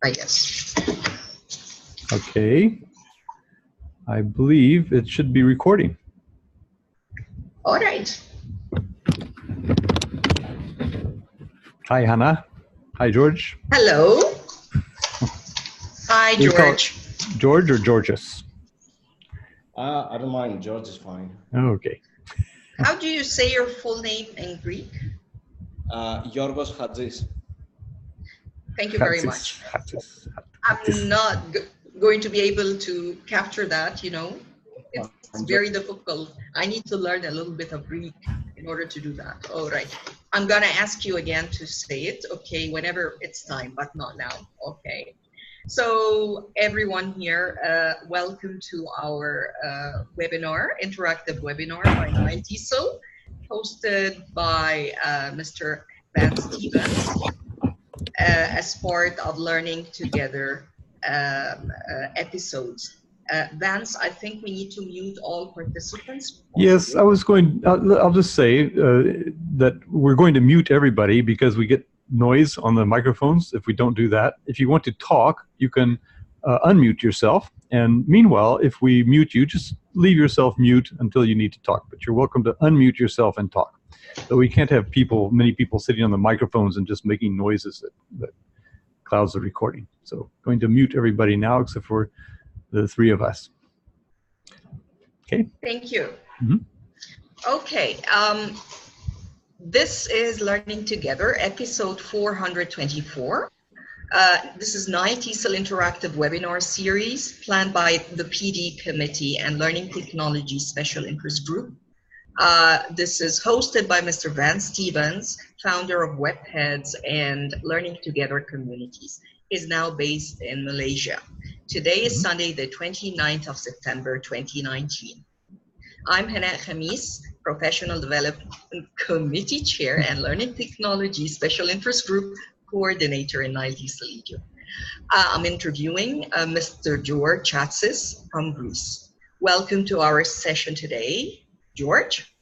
I guess. Okay. I believe it should be recording. All right. Hi, Hanaa. Hi, George. Hello. Hi, George. George or Georgios? I don't mind. George is fine. Okay. How do you say your full name in Greek? Georgios Chatzis. Thank you very much. Chatzis. I'm not going to be able to capture that, you know. It's very difficult. I need to learn a little bit of Greek in order to do that. All right. I'm going to ask you again to say it, okay, whenever it's time, but not now. Okay. So everyone here, welcome to our webinar, interactive webinar by TESOL, hosted by Mr. Van Stevens as part of Learning Together episodes. Vance, I think we need to mute all participants. Yes, I was going, I'll just say that we're going to mute everybody because we get noise on the microphones if we don't do that. If you want to talk, you can unmute yourself. And meanwhile, if we mute you, just leave yourself mute until you need to talk. But you're welcome to unmute yourself and talk. But we can't have many people sitting on the microphones and just making noises that clouds the recording. So going to mute everybody now except for the three of us. Okay. Thank you. Mm-hmm. Okay. This is Learning Together, episode 424. This is TESOL Interactive Webinar Series planned by the PD Committee and Learning Technology Special Interest Group. This is hosted by Mr. Van Stevens, founder of Webheads and Learning Together Communities. Is now based in Malaysia. Today is Sunday, the 29th of September, 2019. I'm Hanaa Khamis, Professional Development Committee Chair and Learning Technology Special Interest Group Coordinator in TESOL. I'm interviewing Mr. Georgios Chatzis from Greece. Welcome to our session today, George.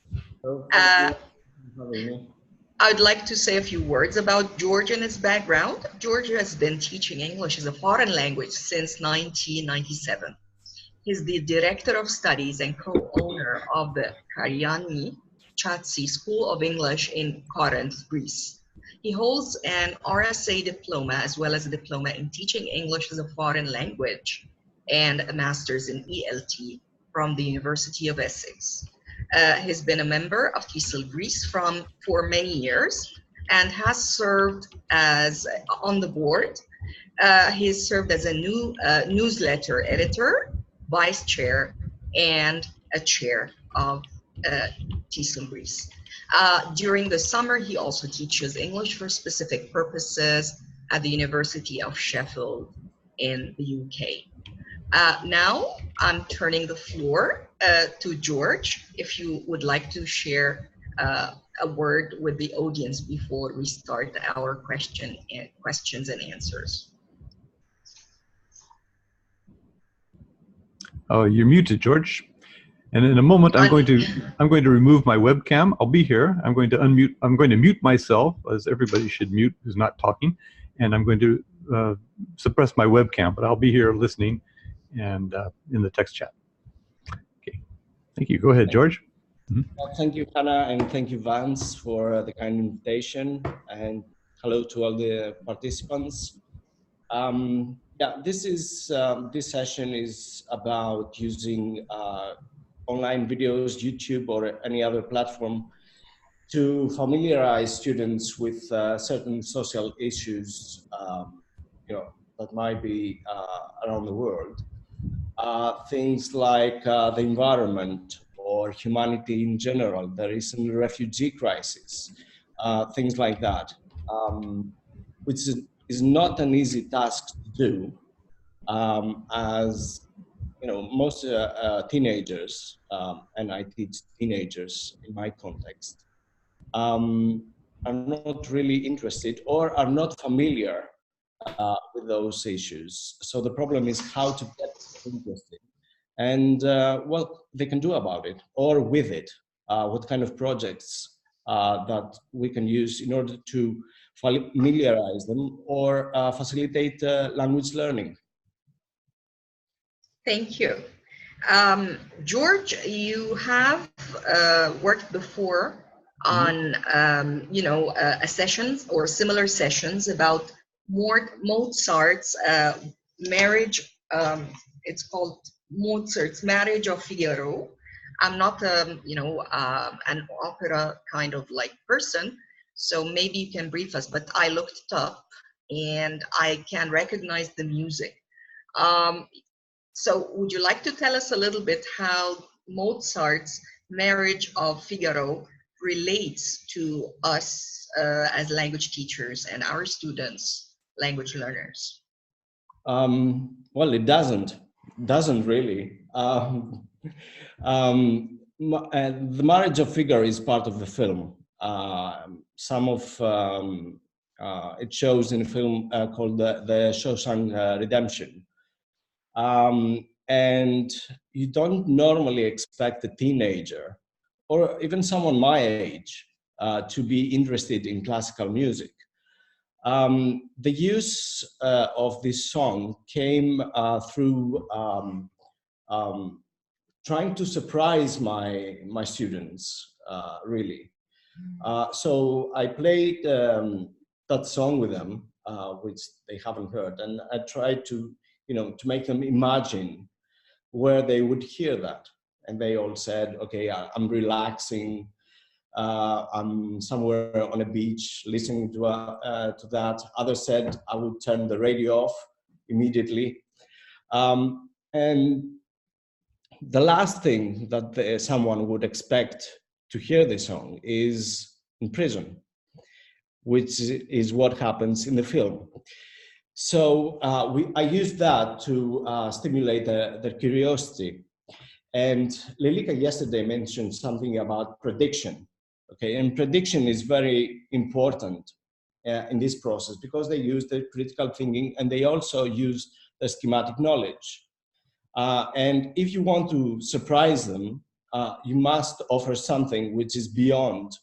I would like to say a few words about George and his background. George has been teaching English as a foreign language since 1997. He's the Director of Studies and co-owner of the Hanaa Chatzis School of English in Corinth, Greece. He holds an RSA diploma as well as a diploma in teaching English as a foreign language and a master's in ELT from the University of Essex. He's been a member of TESOL Greece for many years and has served as on the board. He's served as a newsletter editor, vice chair, and a chair of TESOL Greece. During the summer, he also teaches English for specific purposes at the University of Sheffield in the UK. Now I'm turning the floor to George, if you would like to share a word with the audience before we start our questions and answers. Oh, you're muted, George. And in a moment, I'm going to remove my webcam. I'll be here. I'm going to mute myself, as everybody should mute who's not talking, and I'm going to suppress my webcam. But I'll be here listening and in the text chat. Okay, thank you. Go ahead, George. Well, thank you, Hanaa, and thank you, Vance, for the kind invitation. And hello to all the participants. Yeah, this session is about using online videos, YouTube, or any other platform to familiarize students with certain social issues, that might be around the world. Things like the environment or humanity in general, the recent refugee crisis, things like that, which is not an easy task to do, as most teenagers, and I teach teenagers in my context, are not really interested or are not familiar with those issues. So the problem is how to get interested and what they can do about it or with it, what kind of projects that we can use in order to familiarize them, or facilitate language learning. Thank you. George, you have worked before on, sessions or similar sessions about Mozart's marriage. It's called Mozart's Marriage of Figaro. I'm not, an opera kind of like person, so maybe you can brief us, but I looked it up and I can recognize the music. So would you like to tell us a little bit how Mozart's Marriage of Figaro relates to us as language teachers and our students, language learners? Well, it doesn't really. The Marriage of Figaro is part of the film. Some of it shows in a film called the Shawshank Redemption. And you don't normally expect a teenager or even someone my age to be interested in classical music. The use of this song came through trying to surprise my students, really. So I played that song with them, which they haven't heard, and I tried to make them imagine where they would hear that. And they all said, okay, I'm relaxing, I'm somewhere on a beach listening to that. Others said I would turn the radio off immediately. And the last thing that someone would expect to hear this song is in prison, which is what happens in the film. So I used that to stimulate their curiosity. And Lilika yesterday mentioned something about prediction. Okay, and prediction is very important in this process because they use the critical thinking and they also use the schematic knowledge. And if you want to surprise them, you must offer something which is beyond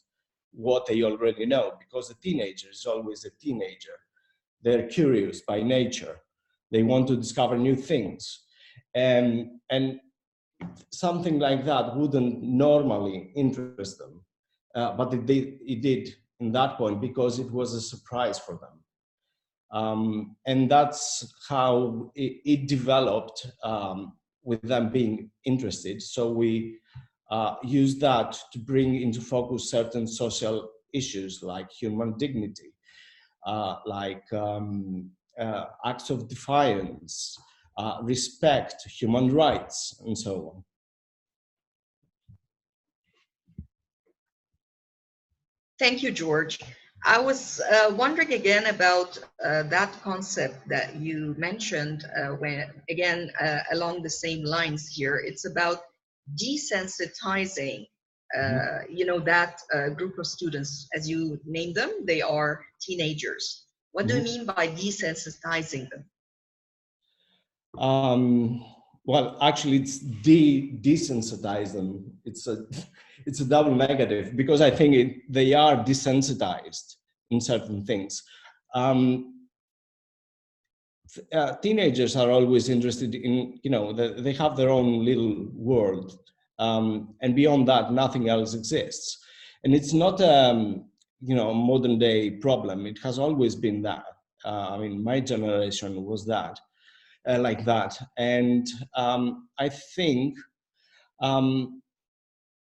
what they already know, because the teenager is always a teenager. They're curious by nature. They want to discover new things. And something like that wouldn't normally interest them. But it did in that point because it was a surprise for them. And that's how it developed with them being interested. So we used that to bring into focus certain social issues like human dignity, like acts of defiance, respect, human rights, and so on. Thank you, George. I was wondering again about that concept that you mentioned when, again, along the same lines here. It's about desensitizing, that group of students, as you name them, they are teenagers. What do you mean by desensitizing them? Well, actually, it's desensitize them. It's a double negative because I think they are desensitized in certain things. Teenagers are always interested in, they have their own little world, and beyond that, nothing else exists. And it's not a modern day problem. It has always been that. I mean, my generation was that. Like that. And I think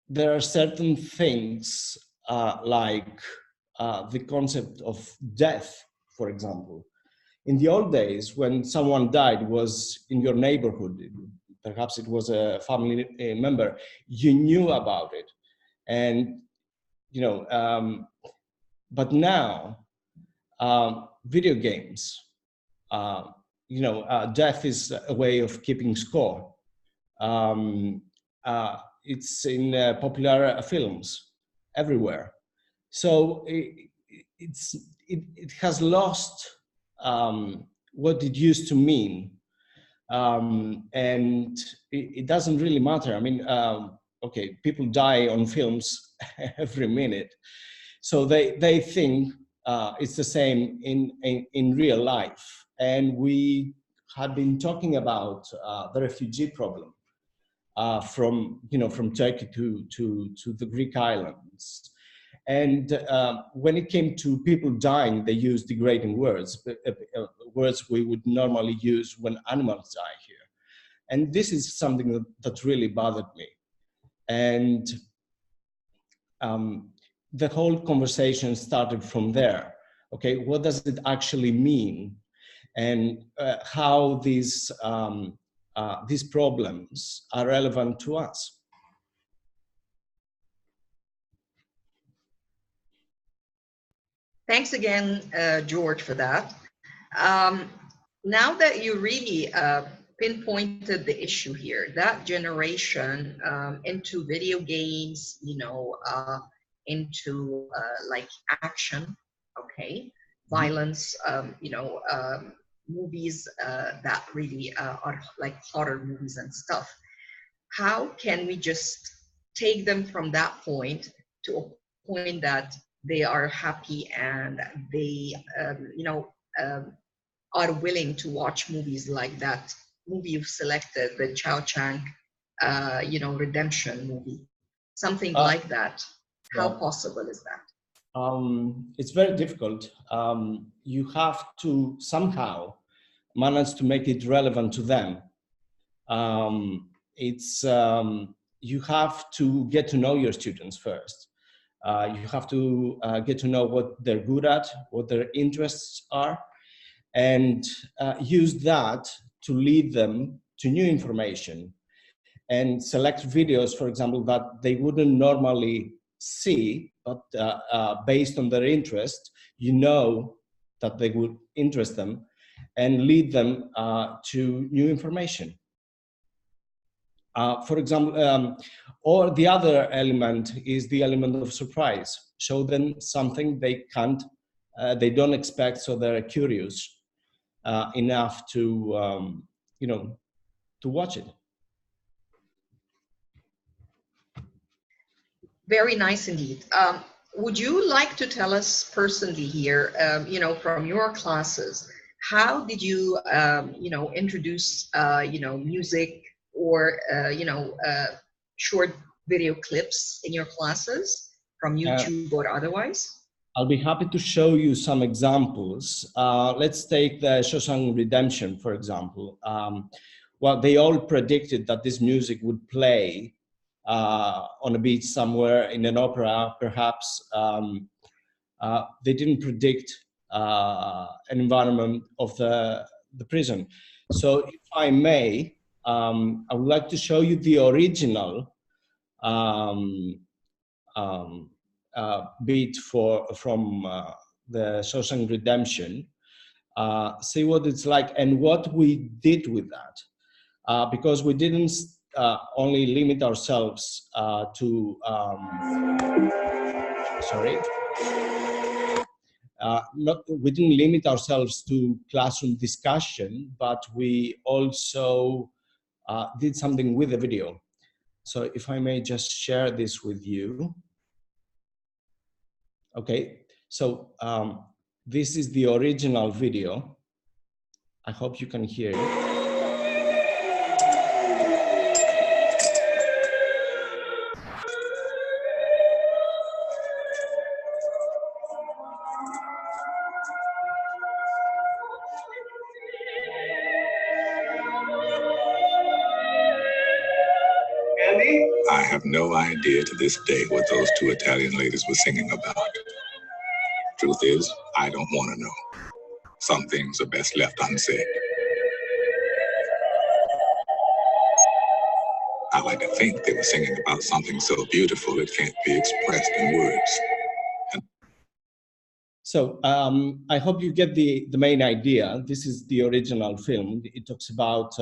there are certain things like the concept of death, for example. In the old days, when someone died, was in your neighborhood, perhaps it was a family member, you knew about it. And, but now, video games, death is a way of keeping score. It's in popular films everywhere. So it has lost what it used to mean. And it doesn't really matter. I mean, okay, people die on films every minute. So they think it's the same in real life. And we had been talking about the refugee problem from Turkey to the Greek islands. And when it came to people dying, they used degrading words, words we would normally use when animals die here. And this is something that really bothered me. And the whole conversation started from there. Okay, what does it actually mean? And how these problems are relevant to us. Thanks again, George, for that. Now that you really pinpointed the issue here, that generation into video games, into like action, okay, violence, movies that really are like horror movies and stuff. How can we just take them from that point to a point that they are happy and they, are willing to watch movies like that movie you've selected, the Chow Chang, redemption movie, something like that? How possible is that? It's very difficult. You have to somehow manage to make it relevant to them. You have to get to know your students first. You have to get to know what they're good at, what their interests are, and use that to lead them to new information and select videos, for example, that they wouldn't normally see, but based on their interest, that they would interest them and lead them to new information. For example, or the other element is the element of surprise. Show them something they don't expect, so they're curious enough to, to watch it. Very nice indeed. Would you like to tell us personally here, from your classes, how did you, introduce, music or, short video clips in your classes from YouTube or otherwise? I'll be happy to show you some examples. Let's take the Shawshank Redemption, for example. Well, they all predicted that this music would play on a beach somewhere in an opera, perhaps. They didn't predict an environment of the prison. So if I may, I would like to show you the original beat from the Shawshank Redemption. See what it's like and what we did with that. Because we didn't only limit ourselves to, we didn't limit ourselves to classroom discussion, but we also did something with the video. So if I may just share this with you. Okay, so this is the original video. I hope you can hear it. I have no idea to this day what those two Italian ladies were singing about. Truth is, I don't want to know. Some things are best left unsaid. I like to think they were singing about something so beautiful it can't be expressed in words. So I hope you get the main idea. This is the original film. It talks about,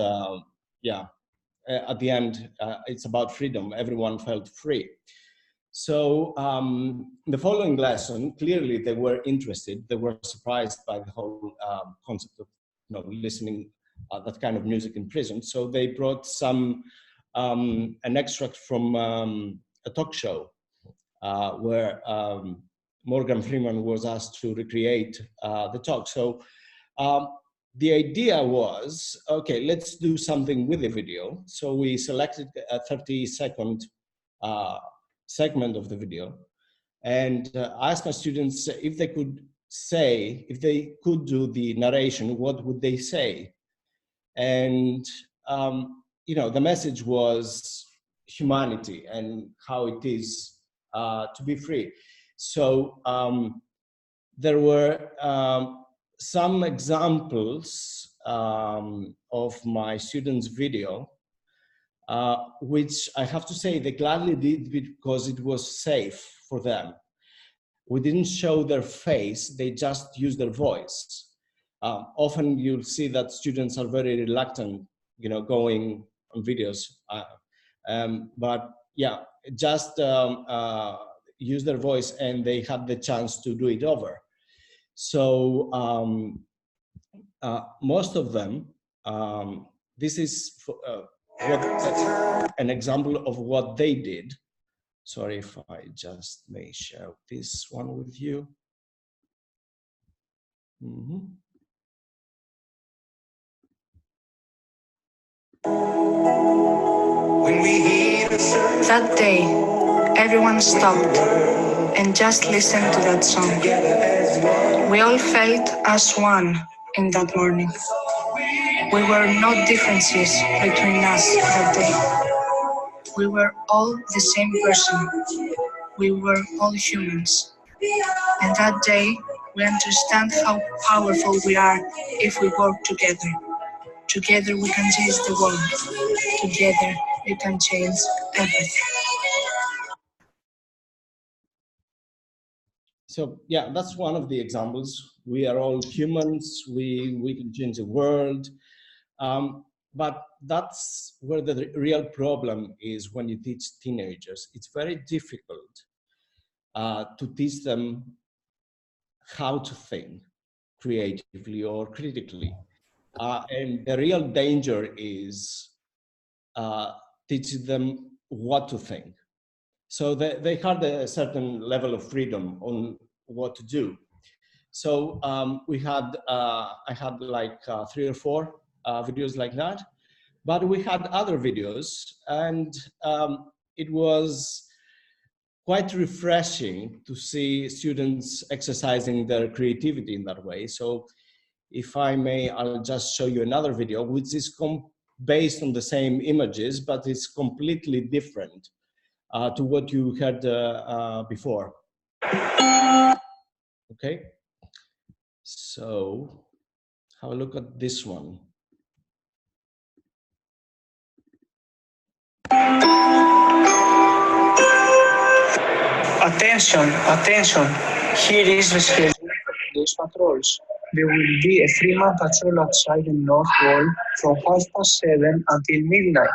at the end, it's about freedom. Everyone felt free. So the following lesson, clearly they were interested. They were surprised by the whole concept of listening that kind of music in prison. So they brought an extract from a talk show where Morgan Freeman was asked to recreate the talk. So the idea was, okay, let's do something with the video. So we selected a 30-second segment of the video, and asked my students if they could say, if they could do the narration, what would they say? And you know, the message was humanity and how it is to be free. So there were some examples of my students' video, which I have to say they gladly did because it was safe for them. We didn't show their face, they just used their voice. Often you'll see that students are very reluctant, you know, going on videos. But yeah, just use their voice and they had the chance to do it over. So most of them, this is an example of what they did. Sorry if I just may share this one with you. That day, everyone stopped and just listened to that song. We all felt as one in that morning. We were no differences between us that day. We were all the same person. We were all humans. And that day, we understand how powerful we are if we work together. Together we can change the world. Together we can change everything. So yeah, that's one of the examples. We are all humans, we can change the world. But that's where the real problem is when you teach teenagers. It's very difficult to teach them how to think creatively or critically. And the real danger is teaching them what to think. So they had a certain level of freedom on what to do. So I had like 3 or 4 videos like that, but we had other videos, and it was quite refreshing to see students exercising their creativity in that way. So if I may, I'll just show you another video, which is based on the same images, but it's completely different to what you heard before. Okay, so have a look at this one. Attention, attention. Here is the schedule for today's patrols. There will be a 3-man patrol outside the North Wall from 7:30 until midnight.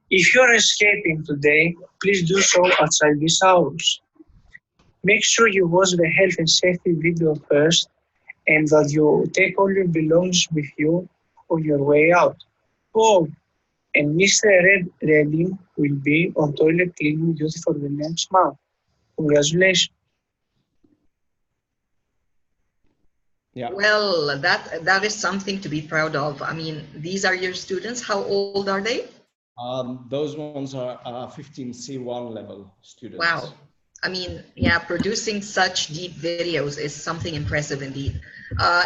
If you are escaping today, please do so outside these hours. Make sure you watch the health and safety video first, and that you take all your belongings with you on your way out. Oh, and Mr. Redding will be on toilet cleaning duty for the next month. Congratulations. Yeah. Well, that is something to be proud of. I mean, these are your students. How old are they? Those ones are 15C1 level students. Wow. I mean, yeah, producing such deep videos is something impressive indeed.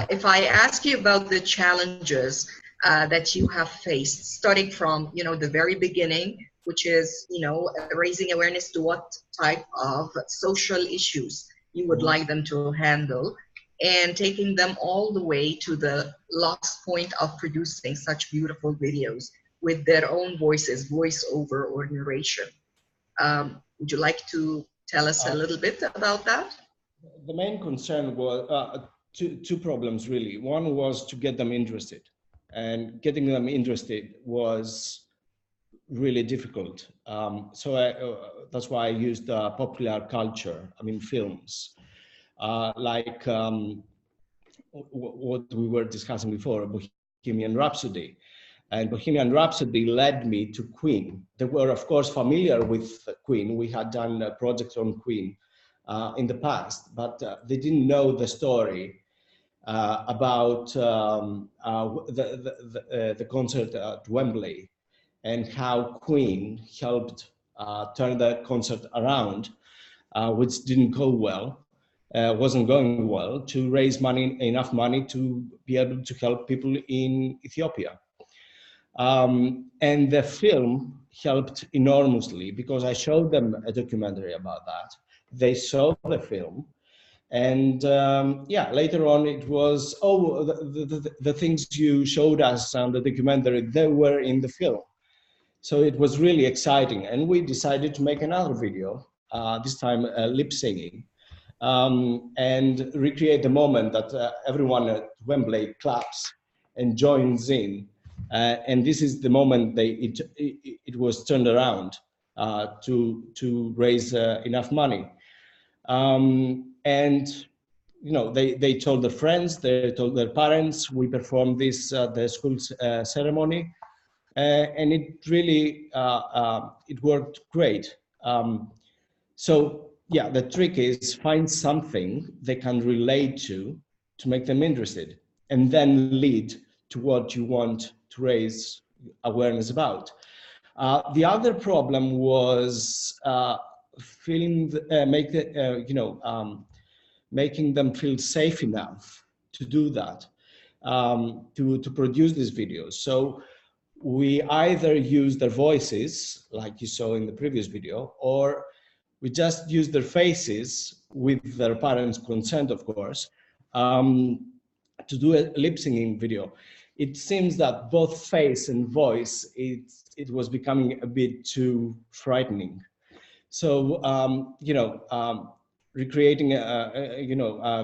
If I ask you about the challenges that you have faced, starting from, you know, the very beginning, which is, you know, raising awareness to what type of social issues you would like them to handle, and taking them all the way to the last point of producing such beautiful videos with their own voices, voiceover or narration. Would you like to tell us a little bit about that? The main concern was two problems, really. One was to get them interested, and getting them interested was really difficult. That's why I used popular culture, I mean films, like what we were discussing before, Bohemian Rhapsody. And Bohemian Rhapsody led me to Queen. They were, of course, familiar with Queen. We had done a project on Queen in the past, but they didn't know the story about the concert at Wembley and how Queen helped turn that concert around, which didn't go well, wasn't going well, to raise money, enough money to be able to help people in Ethiopia. And the film helped enormously because I showed them a documentary about that. They saw the film, and yeah, later on it was, oh, the things you showed us on the documentary, they were in the film. So it was really exciting, and we decided to make another video, this time lip singing, and recreate the moment that everyone at Wembley claps and joins in. And this is the moment it was turned around to raise enough money. And you know, they told their friends, they told their parents. We performed this the school ceremony, and it really it worked great. So yeah, the trick is find something they can relate to make them interested, and then lead to what you want to raise awareness about. The other problem was making them feel safe enough to do that, to produce these videos. So we either use their voices, like you saw in the previous video, or we just use their faces with their parents' consent, of course, to do a lip singing video. It seems that both face and voice, it was becoming a bit too frightening. So, recreating,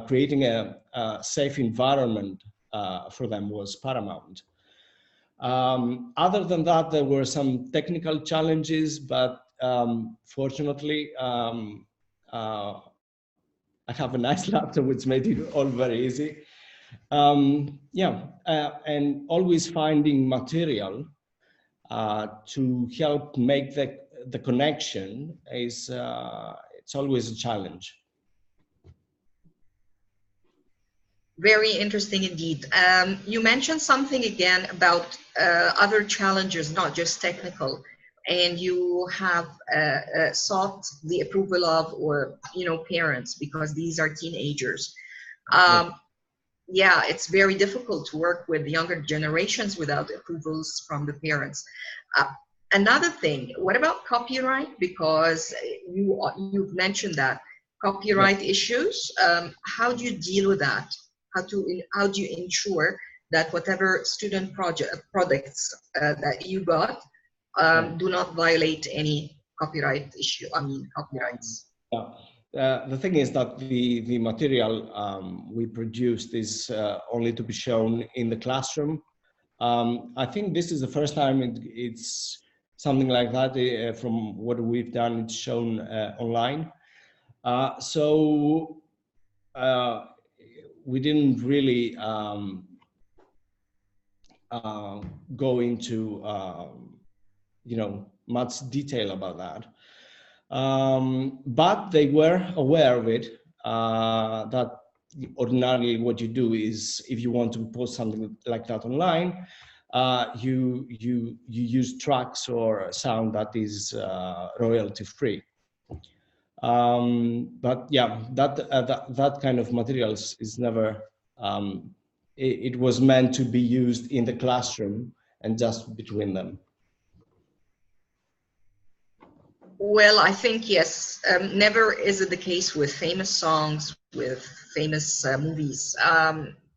creating a safe environment for them was paramount. Other than that, there were some technical challenges, but fortunately, I have a nice laptop, which made it all very easy. And always finding material to help make the connection is it's always a challenge. Very interesting indeed. You mentioned something again about other challenges, not just technical, and you have sought the approval of, or parents, because these are teenagers. Yeah, it's very difficult to work with younger generations without approvals from the parents. Another thing, what about copyright? Because you've mentioned that copyright issues. How do you deal with that? How do you ensure that whatever student products that you got do not violate any copyright issue? I mean, copyrights. Yeah. The thing is that the material we produced is only to be shown in the classroom. I think this is the first time it's something like that. From what we've done, it's shown online. So we didn't really go into much detail about that. But they were aware of it, that ordinarily what you do is, if you want to post something like that online, you use tracks or sound that is royalty free. But yeah, that kind of materials is never, it was meant to be used in the classroom and just between them. Well, I think, yes, never is it the case with famous songs, with famous movies.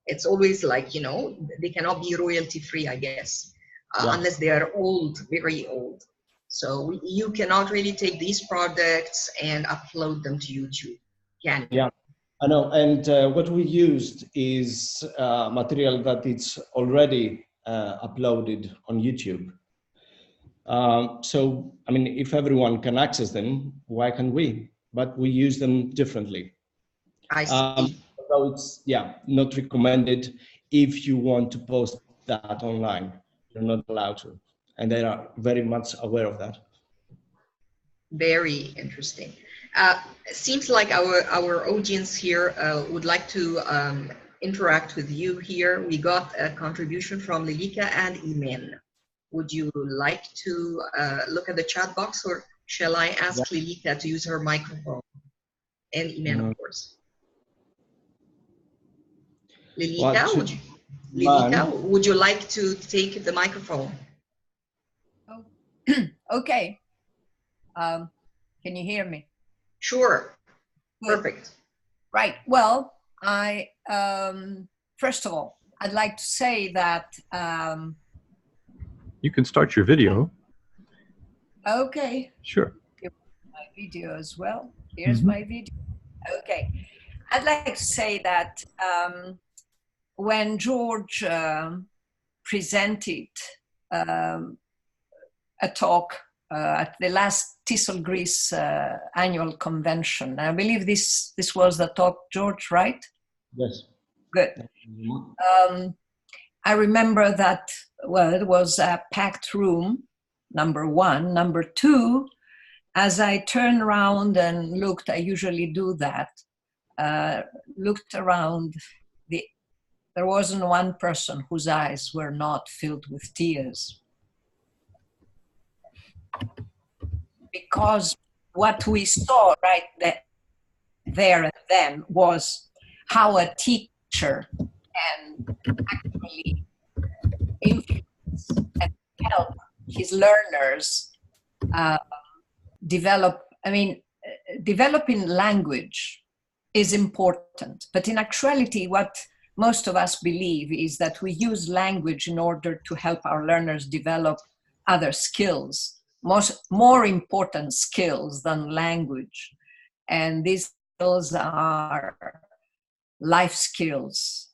It's always like, they cannot be royalty free, I guess, unless they are old, very old. So you cannot really take these products and upload them to YouTube, can you? Yeah, I know. And what we used is material that it's already uploaded on YouTube. So, I mean, if everyone can access them, why can't we? But we use them differently. I see. So it's, not recommended if you want to post that online. You're not allowed to. And they are very much aware of that. Very interesting. Seems like our audience here would like to interact with you here. We got a contribution from Lilika and Imen. Would you like to look at the chat box, or shall I ask Lilika to use her microphone? And Imen, of course. Lilika, would you like to take the microphone? Oh. Okay. Can you hear me? Sure. Perfect. Right. Well, I first of all, I'd like to say that you can start your video. Okay. Sure. My video as well. Here's my video. Okay. I'd like to say that when George presented a talk at the last TESOL Greece annual convention, I believe this was the talk, George, right? Yes. Good. I remember that, well, it was a packed room, number one. Number two, as I turned around and looked, I usually do that, looked around, there wasn't one person whose eyes were not filled with tears. Because what we saw right there and then was how a teacher can actually influence and help his learners develop. I mean, developing language is important, but in actuality, what most of us believe is that we use language in order to help our learners develop other skills, more important skills than language. And these skills are life skills,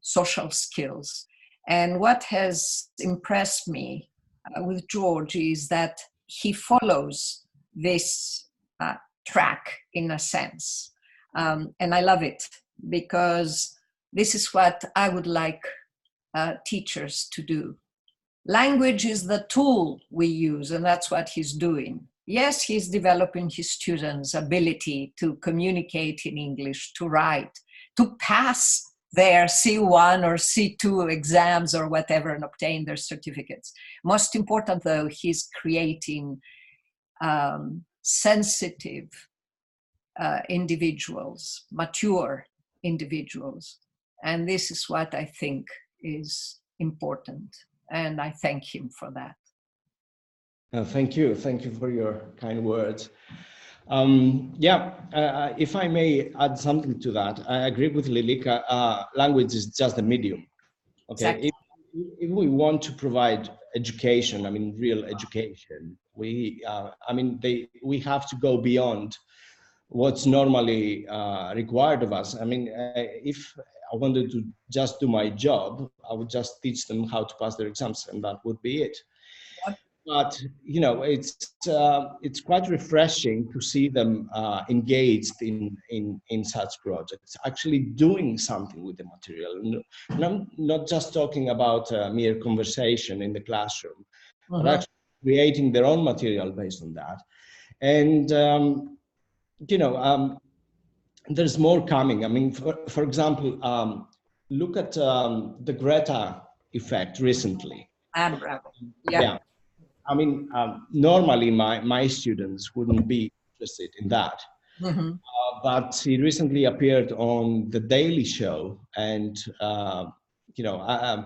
social skills. And what has impressed me with George is that he follows this track in a sense. And I love it because this is what I would like teachers to do. Language is the tool we use, and that's what he's doing. Yes, he's developing his students' ability to communicate in English, to write, to pass their C1 or C2 exams or whatever and obtain their certificates. Most important though, he's creating sensitive individuals, mature individuals. And this is what I think is important. And I thank him for that. Thank you. Thank you for your kind words. If I may add something to that, I agree with Lilika. Language is just a medium. Okay. Exactly. If we want to provide education, I mean, real education, we have to go beyond what's normally required of us. I mean, if I wanted to just do my job, I would just teach them how to pass their exams, and that would be it. Yep. But you know, it's quite refreshing to see them engaged in such projects, actually doing something with the material. And I'm not just talking about mere conversation in the classroom, but actually creating their own material based on that. And you know, there's more coming. I mean, for example, look at the Greta effect recently. Yeah. I mean, normally my students wouldn't be interested in that. But he recently appeared on The Daily Show, and you know,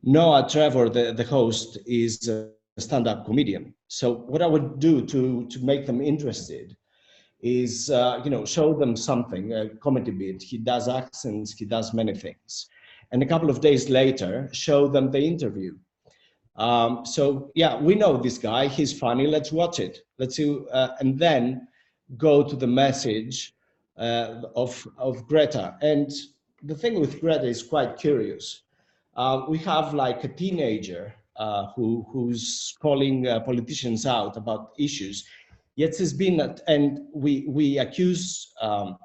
Noah Trevor, the host, is a stand-up comedian. So what I would do to make them interested is, you know, show them something, a comedy bit. He does accents, he does many things. And a couple of days later, show them the interview. So yeah, we know this guy, he's funny, let's watch it. Let's see, and then go to the message of Greta. And the thing with Greta is quite curious. We have like a teenager who's calling politicians out about issues. Yet has been, and we accuse,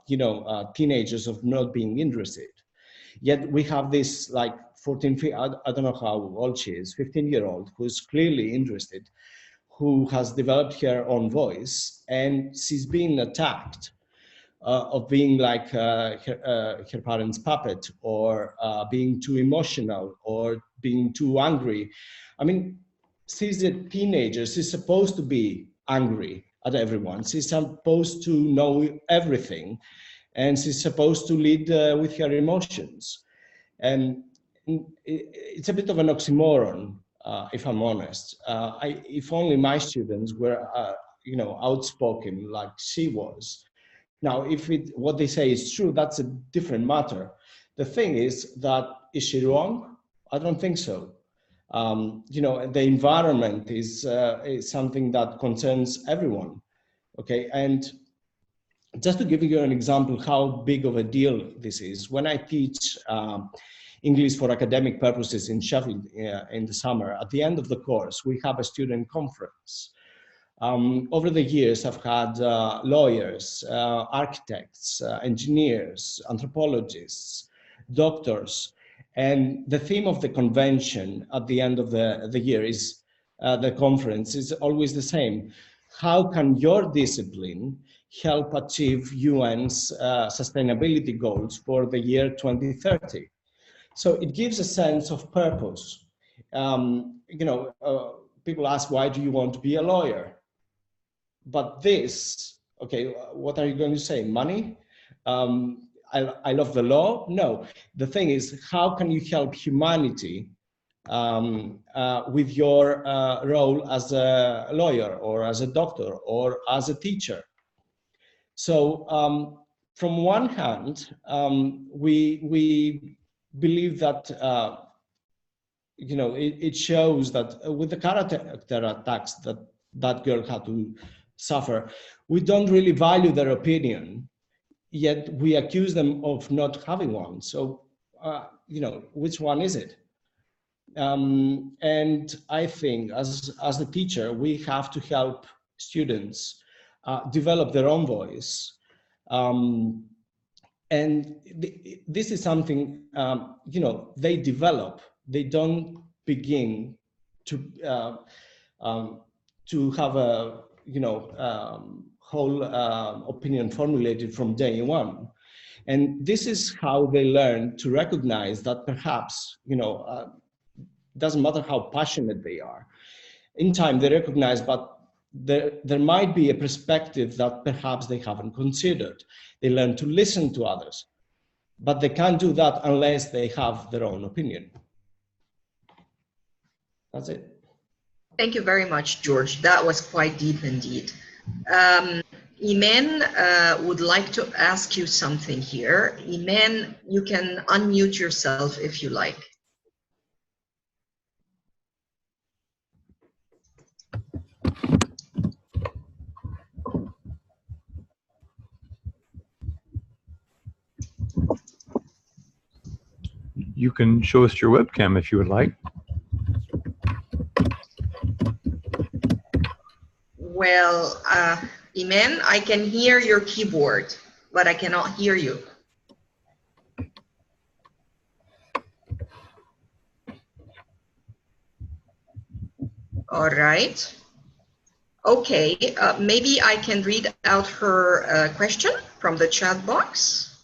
you know, teenagers of not being interested. Yet we have this like 14, I don't know how old she is, 15-year-old, who's clearly interested, who has developed her own voice, and she's been attacked of being like her parents' puppet, or being too emotional, or being too angry. I mean, she's a teenager. She's supposed to be angry at everyone. She's supposed to know everything, and she's supposed to lead with her emotions. And it's a bit of an oxymoron, if I'm honest. If only my students were, outspoken like she was. Now, if what they say is true, that's a different matter. The thing is she wrong? I don't think so. The environment is something that concerns everyone. Okay, and just to give you an example how big of a deal this is, when I teach English for academic purposes in Sheffield in the summer, at the end of the course, we have a student conference. Over the years, I've had lawyers, architects, engineers, anthropologists, doctors, and the theme of the convention at the end of the year is, the conference is always the same. How can your discipline help achieve UN's sustainability goals for the year 2030? So it gives a sense of purpose. People ask, why do you want to be a lawyer? But this, okay, what are you going to say? Money? I love the law? No. The thing is, how can you help humanity with your role as a lawyer, or as a doctor, or as a teacher? So from one hand, we believe that it shows that with the character attacks that girl had to suffer, we don't really value their opinion, yet we accuse them of not having one. So which one is it? And I think as a teacher, we have to help students develop their own voice. And this is something, they develop. They don't begin to have a, whole opinion formulated from day one. And this is how they learn to recognize that perhaps, doesn't matter how passionate they are. In time, they recognize, but there might be a perspective that perhaps they haven't considered. They learn to listen to others, but they can't do that unless they have their own opinion. That's it. Thank you very much, George. That was quite deep indeed. Iman would like to ask you something here. Iman, you can unmute yourself if you like. You can show us your webcam if you would like. Well, Iman, I can hear your keyboard, but I cannot hear you. All right. Okay, maybe I can read out her question from the chat box.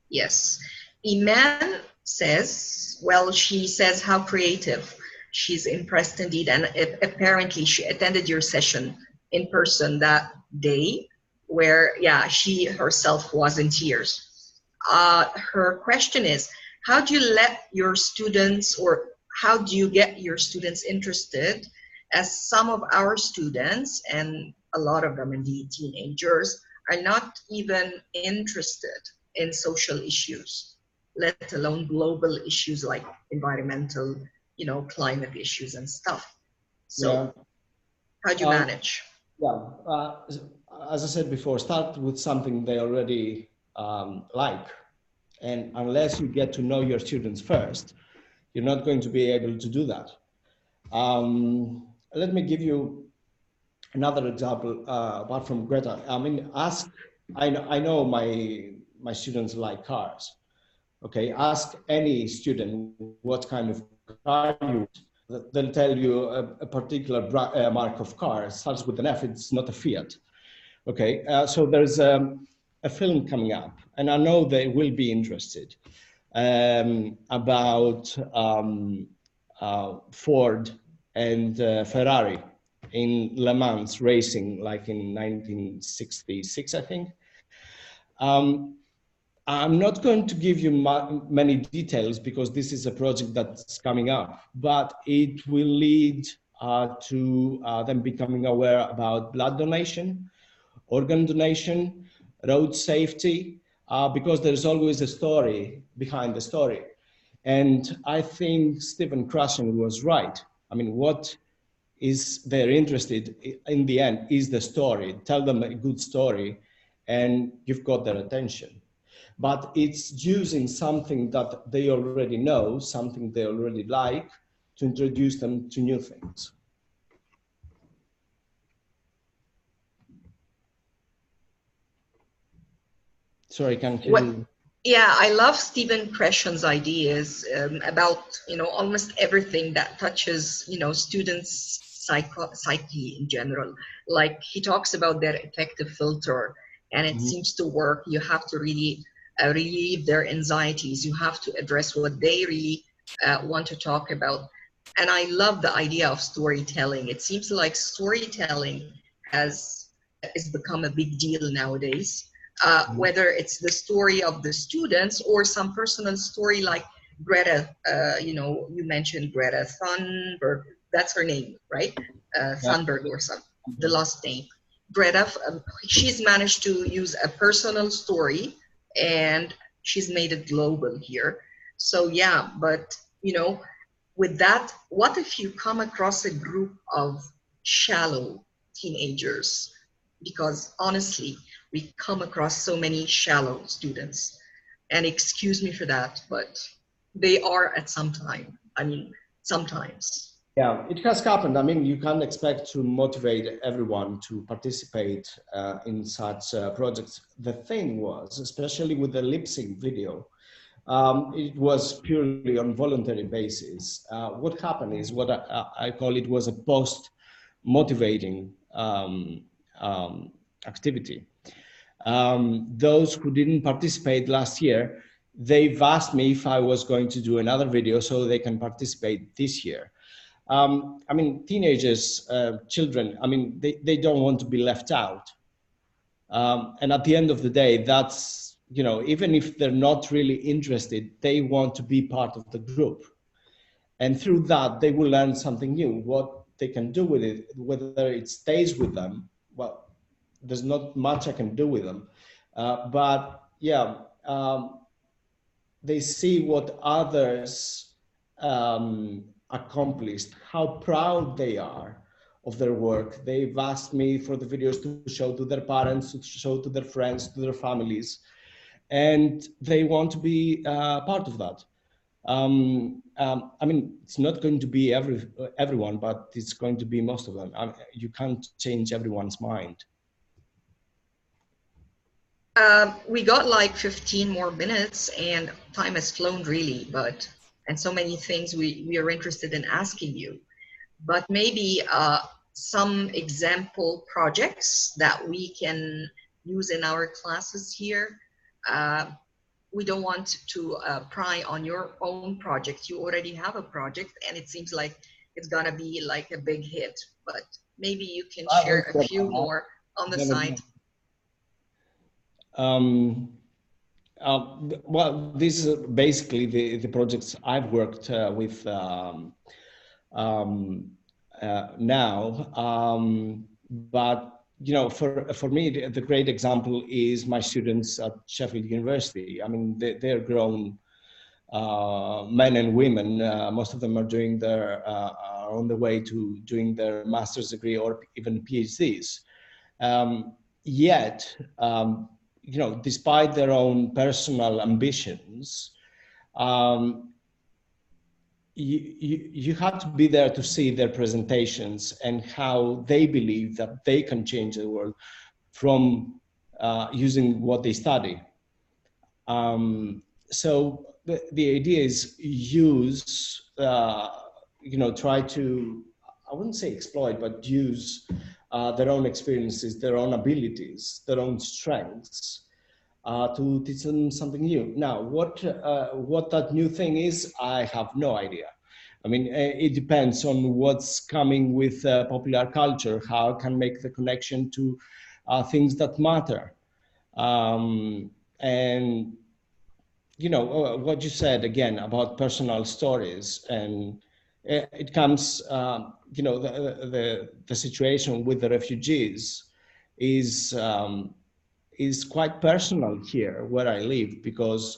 Yes, Iman says, well, she says how creative. She's impressed indeed, and apparently she attended your session in person that day, where, yeah, she herself was in tears. Her question is, how do you let your students, or how do you get your students interested, as some of our students, and a lot of them indeed teenagers, are not even interested in social issues, let alone global issues like environmental, climate issues and stuff. So yeah. How do you manage? Yeah, as I said before, start with something they already like. And unless you get to know your students first, you're not going to be able to do that. Let me give you another example, apart from Greta. I mean, I know my students like cars. Okay, ask any student what kind of car you want. they'll tell you a particular mark of car starts with an F, it's not a Fiat. Okay, so there's a film coming up, and I know they will be interested, about Ford and Ferrari in Le Mans racing, like in 1966, I think. I'm not going to give you many details because this is a project that's coming up, but it will lead to them becoming aware about blood donation, organ donation, road safety, because there's always a story behind the story. And I think Stephen Krashen was right. I mean, what is they're interested in the end is the story. Tell them a good story and you've got their attention. But it's using something that they already know, something they already like, to introduce them to new things. Sorry, can't you? Yeah, I love Stephen Krashen's ideas about, almost everything that touches, students' psyche in general. Like he talks about their affective filter, and it seems to work. You have to really relieve their anxieties. You have to address what they really want to talk about. And I love the idea of storytelling. It seems like storytelling has become a big deal nowadays. Whether it's the story of the students or some personal story like Greta, you mentioned Greta Thunberg, that's her name, right? Thunberg or some, the last name. Greta, she's managed to use a personal story and she's made it global here. So yeah, but with that, what if you come across a group of shallow teenagers? Because honestly, we come across so many shallow students, and excuse me for that, but they are at some time. I mean, sometimes. Yeah, it has happened. I mean, you can't expect to motivate everyone to participate in such projects. The thing was, especially with the lip sync video, it was purely on voluntary basis. What happened is what I call it was a post-motivating activity. Those who didn't participate last year, they've asked me if I was going to do another video so they can participate this year. I mean, teenagers, children, I mean, they don't want to be left out. And at the end of the day, that's, even if they're not really interested, they want to be part of the group. And through that, they will learn something new. What they can do with it, whether it stays with them, well, there's not much I can do with them. But yeah, they see what others accomplished, how proud they are of their work. They've asked me for the videos to show to their parents, to show to their friends, to their families, and they want to be part of that. I mean, it's not going to be everyone, but it's going to be most of them. You can't change everyone's mind. We got like 15 more minutes and time has flown really, and so many things we are interested in asking you. But maybe some example projects that we can use in our classes here. We don't want to pry on your own project. You already have a project and it seems like it's gonna be like a big hit, but maybe you can share a few more on the side. Well, this is basically the projects I've worked with now. But for me, the great example is my students at Sheffield University. I mean, they're grown men and women. Most of them are doing are on the way to doing their master's degree or even PhDs. Yet, despite their own personal ambitions, you have to be there to see their presentations and how they believe that they can change the world from using what they study. So the idea is use try to, I wouldn't say exploit, but use their own experiences, their own abilities, their own strengths to teach them something new. Now, what that new thing is, I have no idea. I mean, it depends on what's coming with popular culture, how I can make the connection to things that matter. And what you said again about personal stories, and it comes, the situation with the refugees is quite personal here where I live, because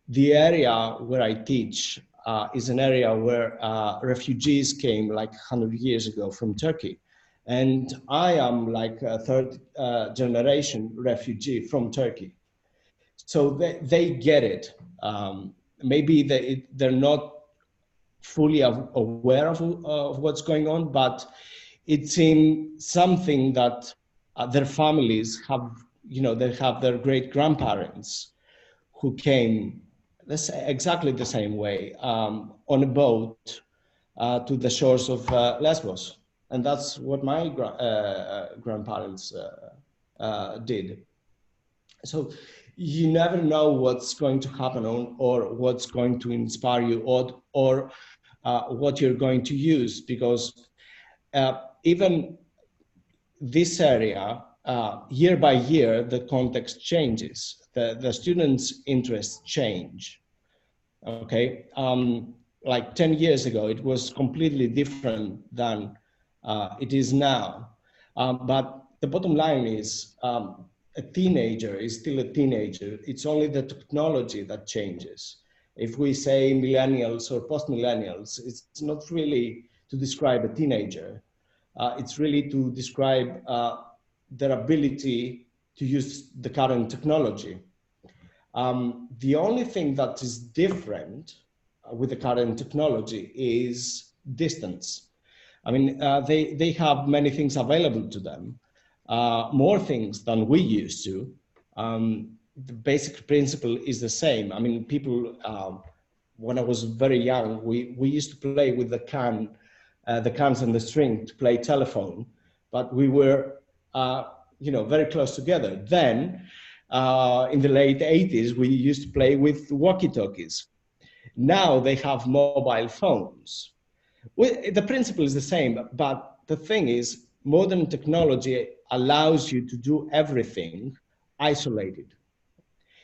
the area where I teach is an area where refugees came like 100 years ago from Turkey. And I am like a third generation refugee from Turkey. So they get it. Maybe they're not fully aware of what's going on, but it's in something that their families have, they have their great grandparents who came exactly the same way on a boat to the shores of Lesbos. And that's what my grandparents did. So you never know what's going to happen or what's going to inspire you or what you're going to use, because even this area, year by year, the context changes. The students' interests change. Okay, like 10 years ago, it was completely different than it is now. But the bottom line is a teenager is still a teenager. It's only the technology that changes. If we say millennials or post-millennials, it's not really to describe a teenager. It's really to describe their ability to use the current technology. The only thing that is different with the current technology is distance. I mean, they have many things available to them, more things than we used to. The basic principle is the same. I mean, people, when I was very young, we used to play with the cans and the string to play telephone, but we were, very close together. Then, in the late 80s, we used to play with walkie-talkies. Now they have mobile phones. The principle is the same, but the thing is, modern technology allows you to do everything isolated.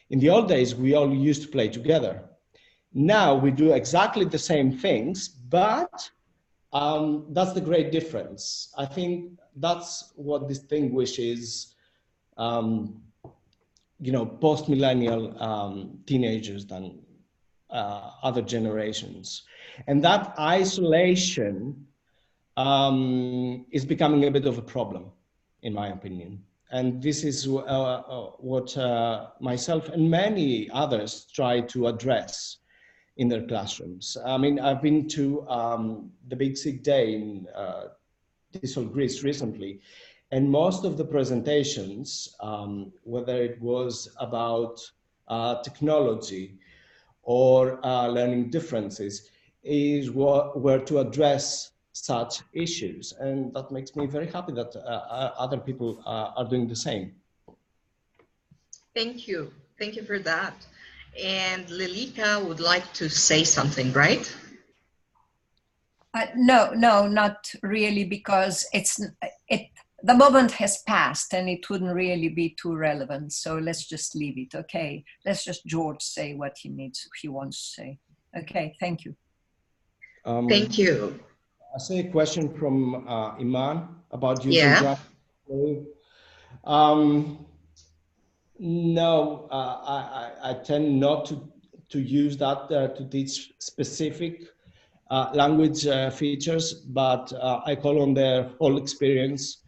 In the old days, we all used to play together. Now we do exactly the same things, but that's the great difference. I think that's what distinguishes post-millennial teenagers than other generations. And that isolation is becoming a bit of a problem, in my opinion. And this is what myself and many others try to address in their classrooms. I mean, I've been to the Big Sick Day in TESOL Greece recently, and most of the presentations, whether it was about technology or learning differences, were to address such issues. And that makes me very happy that other people are doing the same. Thank you. Thank you for that. And Lilika would like to say something, right? No, not really, because the moment has passed and it wouldn't really be too relevant. So let's just leave it. Okay, let's just George say what he wants to say. Okay, thank you. Thank you. I see a question from Iman about using graphics. No, I tend not to use that to teach specific language features, but I call on their whole experience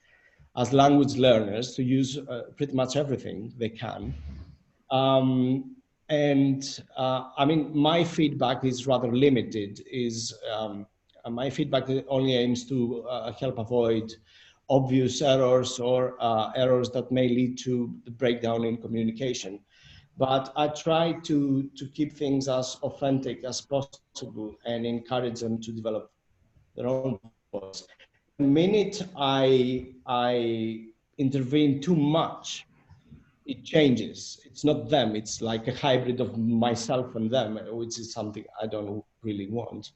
as language learners to use pretty much everything they can. I mean, my feedback is rather limited. My feedback only aims to help avoid obvious errors or errors that may lead to the breakdown in communication. But I try to keep things as authentic as possible and encourage them to develop their own voice. The minute I intervene too much, it changes. It's not them. It's like a hybrid of myself and them, which is something I don't really want.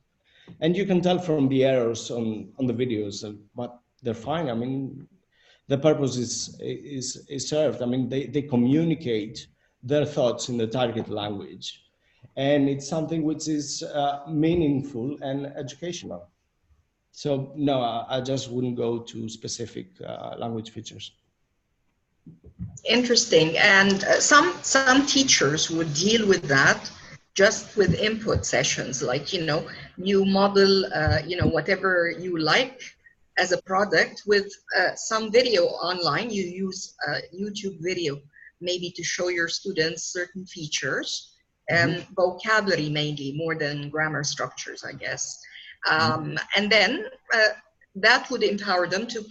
And you can tell from the errors on the videos, but they're fine. I mean, the purpose is served. I mean, they communicate their thoughts in the target language. And it's something which is meaningful and educational. So no, I just wouldn't go to specific language features. Interesting. And some teachers would deal with that just with input sessions, like, you know, you model, you know, whatever you like as a product with some video online. You use YouTube video maybe to show your students certain features and vocabulary mainly, more than grammar structures, I guess. And then that would empower them to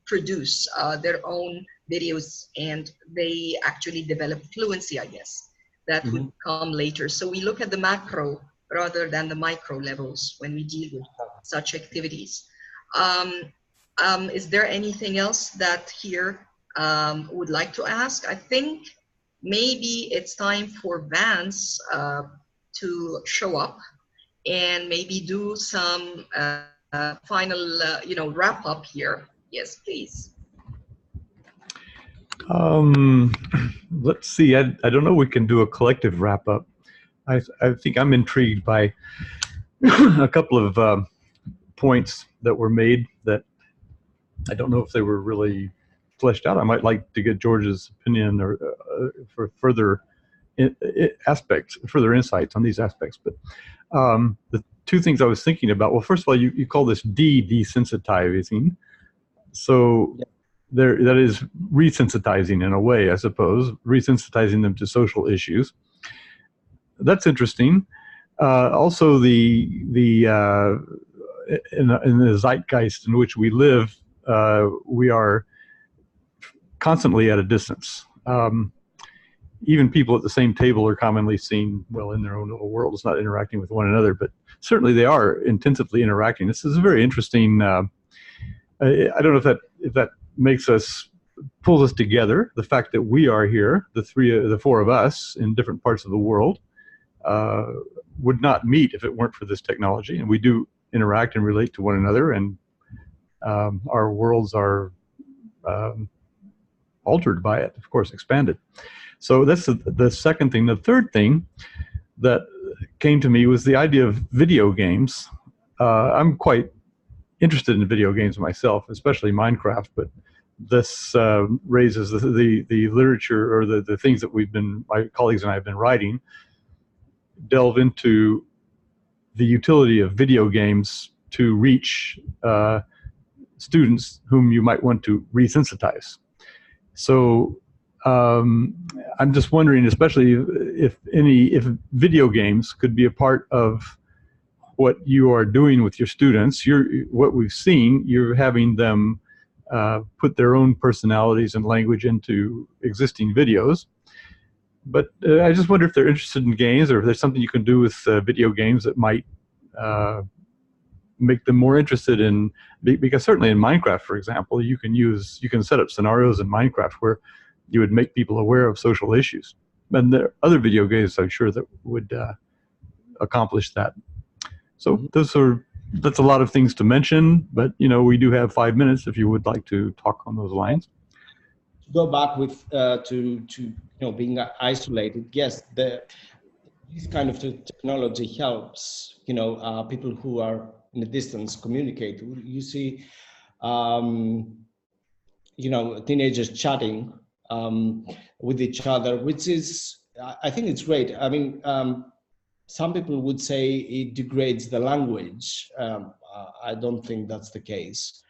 produce their own videos, and they actually develop fluency, I guess. That would come later. So we look at the macro rather than the micro levels when we deal with such activities. Is there anything else that here would like to ask? I think maybe it's time for Vance to show up and maybe do some final, you know, wrap up here. Yes, please. Let's see. I don't know. We can do a collective wrap up. I think I'm intrigued by a couple of points that were made that I don't know if they were really fleshed out. I might like to get George's opinion or for further aspects, further insights on these aspects. But the two things I was thinking about. Well, first of all, you call this de-desensitizing. So that is resensitizing in a way, I suppose, resensitizing them to social issues. That's interesting. Also, in the zeitgeist in which we live, we are constantly at a distance. Even people at the same table are commonly seen, well, in their own little worlds, not interacting with one another, but certainly they are intensively interacting. This is a very interesting. I don't know if that pulls us together. The fact that we are here, the four of us in different parts of the world, would not meet if it weren't for this technology. And we do interact and relate to one another, and our worlds are altered by it, of course, expanded. So that's the second thing. The third thing that came to me was the idea of video games. I'm quite interested in video games myself, especially Minecraft, but this raises the literature, or the things that my colleagues and I have been writing, delve into the utility of video games to reach students whom you might want to resensitize. So I'm just wondering, especially if video games could be a part of what you are doing with your students. What we've seen, you're having them put their own personalities and language into existing videos. But I just wonder if they're interested in games, or if there's something you can do with video games that might make them more interested in, because certainly in Minecraft, for example, you can set up scenarios in Minecraft where you would make people aware of social issues. And there are other video games, I'm sure, that would accomplish that. So that's a lot of things to mention, but we do have 5 minutes if you would like to talk on those lines. To go back with to being isolated, yes, this kind of technology helps people who are in a distance communicate. You see teenagers chatting with each other, which is, I think it's great. I mean, some people would say it degrades the language. I don't think that's the case.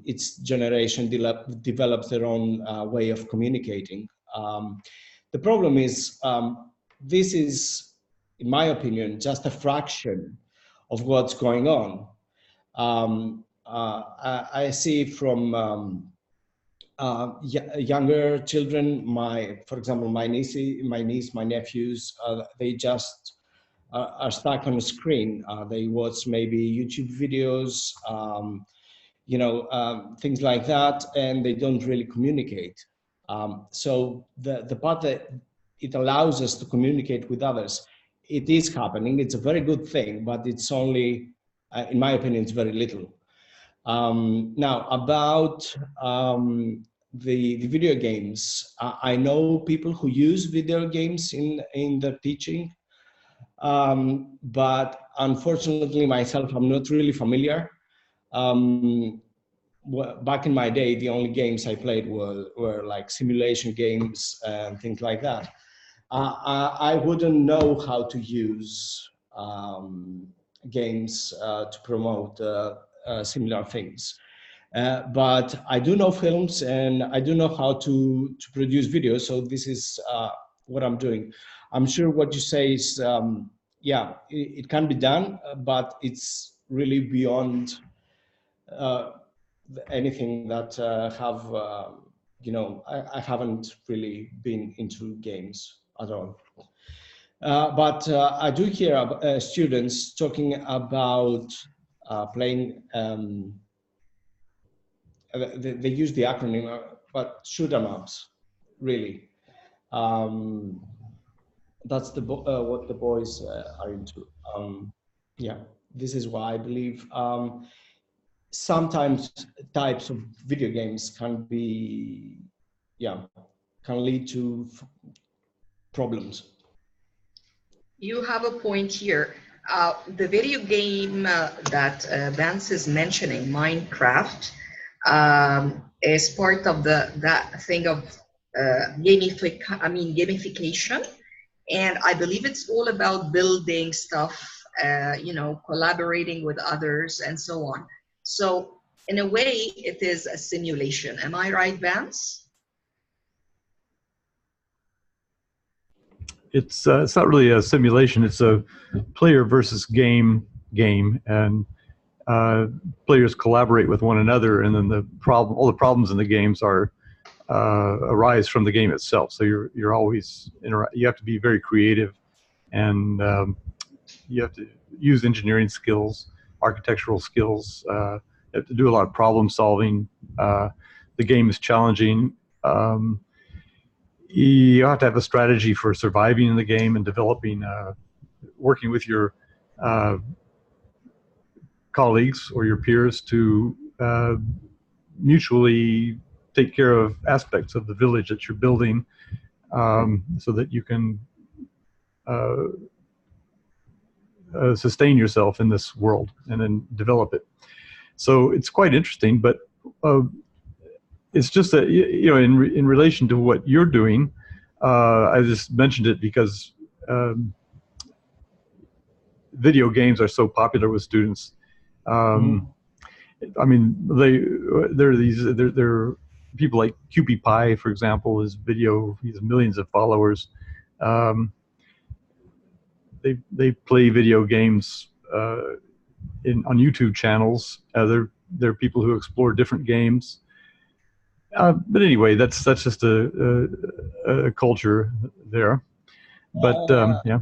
Each generation develops their own way of communicating. The problem is, this is, in my opinion, just a fraction of what's going on. I see from younger children, for example, my niece, my nephews, they just are stuck on a screen. They watch maybe YouTube videos, things like that, and they don't really communicate. So the part that it allows us to communicate with others, it is happening. It's a very good thing, but it's only, in my opinion, it's very little. Now, about the video games, I know people who use video games in their teaching, but unfortunately myself, I'm not really familiar. Back in my day, the only games I played were like simulation games and things like that. I wouldn't know how to use games to promote similar things. But I do know films and I do know how to produce videos. So this is what I'm doing. I'm sure what you say is, yeah, it can be done, but it's really beyond anything that I haven't really been into games at all. But I do hear students talking about playing, they use the acronym, but shoot 'em ups, really. That's what the boys are into. Yeah, this is why I believe sometimes types of video games can be, can lead to problems. You have a point here. The video game that Vance is mentioning, Minecraft, is part of that thing of gamification, and I believe it's all about building stuff, collaborating with others and so on. So in a way, it is a simulation. Am I right, Vance? It's not really a simulation. It's a player versus game, and players collaborate with one another, and then all the problems in the games arise from the game itself. So you're always you have to be very creative, and you have to use engineering skills, architectural skills. You have to do a lot of problem solving. The game is challenging. You have to have a strategy for surviving in the game and developing, working with your colleagues or your peers to mutually take care of aspects of the village that you're building, so that you can sustain yourself in this world and then develop it. So it's quite interesting, but it's just that, in relation to what you're doing, I just mentioned it because video games are so popular with students. I mean, there are people like QPie, for example, he has millions of followers. They play video games on YouTube channels. There are people who explore different games. But anyway, that's just a culture there. But yeah.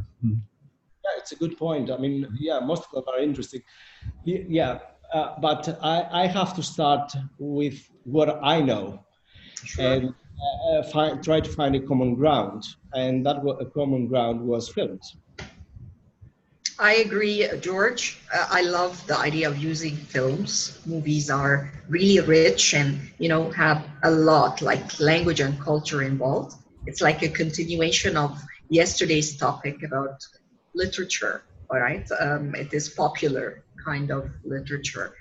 Yeah, it's a good point. I mean, yeah, most of them are interesting. Yeah, but I have to start with what I know. Sure. And try to find a common ground. And that a common ground was films. I agree, George. I love the idea of using films. Movies are really rich and, have a lot like language and culture involved. It's like a continuation of yesterday's topic about literature, all right? It is popular kind of literature.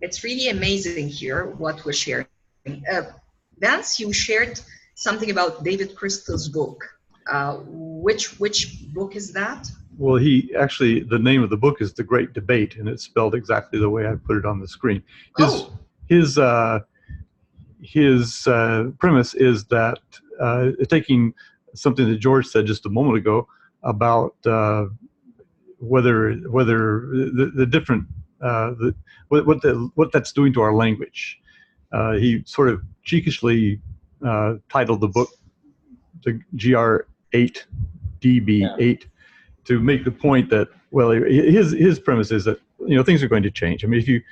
It's really amazing here what we're sharing. Vance, you shared something about David Crystal's book. Which book is that? Well, the name of the book is The Great Debate, and it's spelled exactly the way I put it on the screen. His premise is that, taking something that George said just a moment ago about whether the different what that's doing to our language. He sort of cheekishly titled the book the GR8 DB8. to make the point that, well, his premise is that, you know, things are going to change. I mean,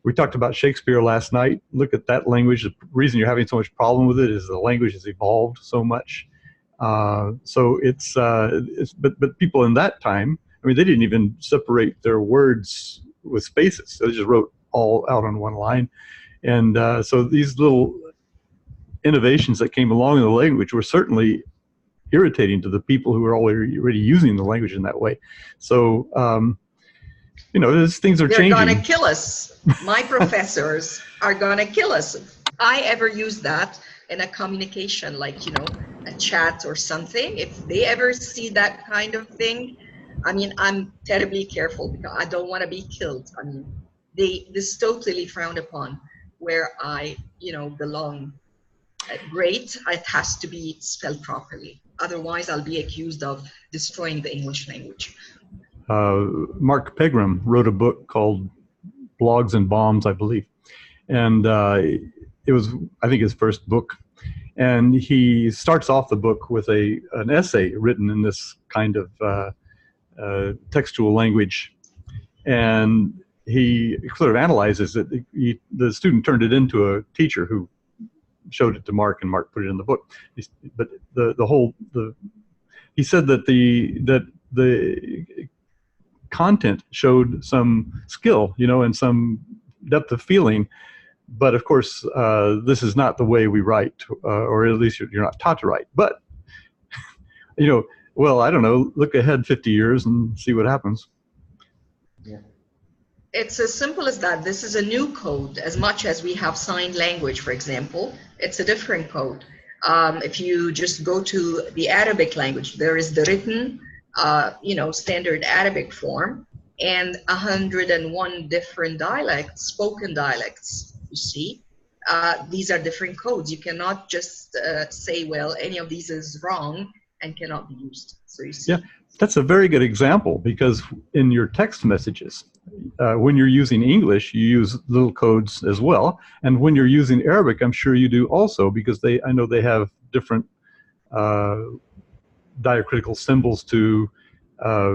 we talked about Shakespeare last night. Look at that language. The reason you're having so much problem with it is the language has evolved so much. So but people in that time, I mean, they didn't even separate their words with spaces. So they just wrote all out on one line. And so these little innovations that came along in the language were certainly irritating to the people who were already using the language in that way. So, you know, these things are changing. They're going to kill us. My professors are going to kill us. If I ever use that in a communication, like, you know, a chat or something, if they ever see that kind of thing, I mean, I'm terribly careful because I don't want to be killed. I mean, this is totally frowned upon where I, you know, belong. Great, it has to be spelled properly. Otherwise, I'll be accused of destroying the English language. Mark Pegram wrote a book called Blogs and Bombs, I believe. And it was, I think, his first book. And he starts off the book with an essay written in this kind of textual language. And he sort of analyzes it. The student turned it into a teacher who showed it to Mark, and Mark put it in the book. But he said that the content showed some skill, you know, and some depth of feeling. But of course, this is not the way we write, or at least you're not taught to write. But, you know, well, I don't know, look ahead 50 years and see what happens. Yeah. It's as simple as that. This is a new code. As much as we have sign language, for example, it's a different code. If you just go to the Arabic language, there is the written, you know, standard Arabic form, and 101 different dialects, spoken dialects, you see. These are different codes. You cannot just say, well, any of these is wrong and cannot be used. So you see. Yeah, that's a very good example, because in your text messages, when you're using English, you use little codes as well. And when you're using Arabic, I'm sure you do also, because I know they have different diacritical symbols to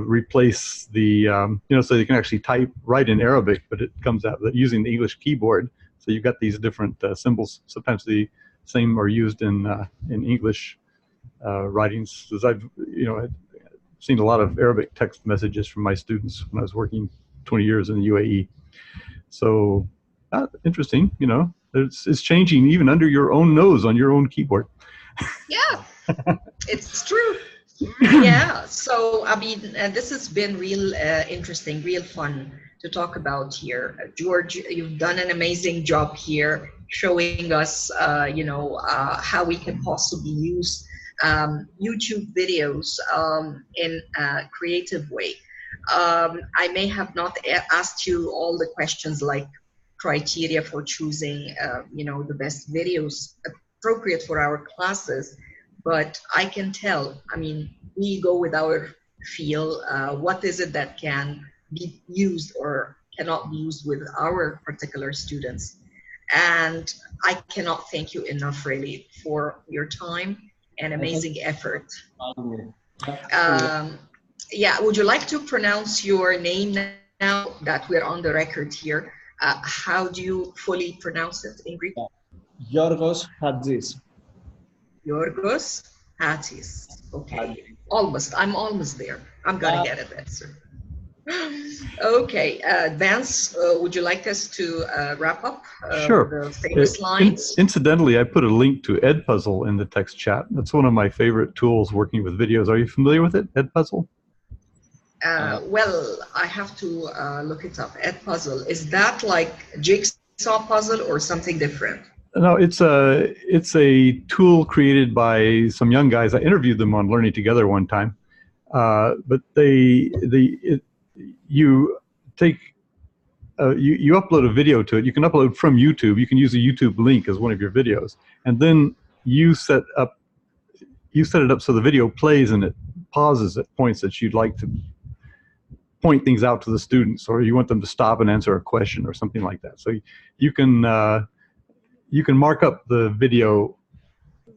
replace the, you know, so they can actually write in Arabic, but it comes out using the English keyboard. So you've got these different symbols. Sometimes the same are used in English writings. As I've, you know, seen a lot of Arabic text messages from my students when I was working 20 years in the UAE. So interesting, you know, it's changing even under your own nose on your own keyboard. Yeah, it's true. Yeah, so I mean, this has been real interesting, real fun to talk about here. George, you've done an amazing job here showing us, you know, how we can possibly use YouTube videos in a creative way. I may have not asked you all the questions like criteria for choosing, you know, the best videos appropriate for our classes, but I can tell, I mean, we go with our feel, what is it that can be used or cannot be used with our particular students. And I cannot thank you enough, really, for your time and amazing effort. Yeah, would you like to pronounce your name now that we're on the record here? How do you fully pronounce it in Greek? Georgios Chatzis. Georgios Chatzis. Okay, almost. I'm almost there. I'm gonna get it, sir. Okay, Vance, would you like us to wrap up sure. the famous lines? Incidentally, I put a link to Edpuzzle in the text chat. That's one of my favorite tools working with videos. Are you familiar with it, Edpuzzle? Well, I have to look it up. Edpuzzle, is that like jigsaw puzzle or something different? No, it's a tool created by some young guys. I interviewed them on Learning Together one time, but you upload a video to it. You can upload from YouTube. You can use a YouTube link as one of your videos, and then you set it up so the video plays and it pauses at points that you'd like to point things out to the students, or you want them to stop and answer a question or something like that. So you can mark up the video.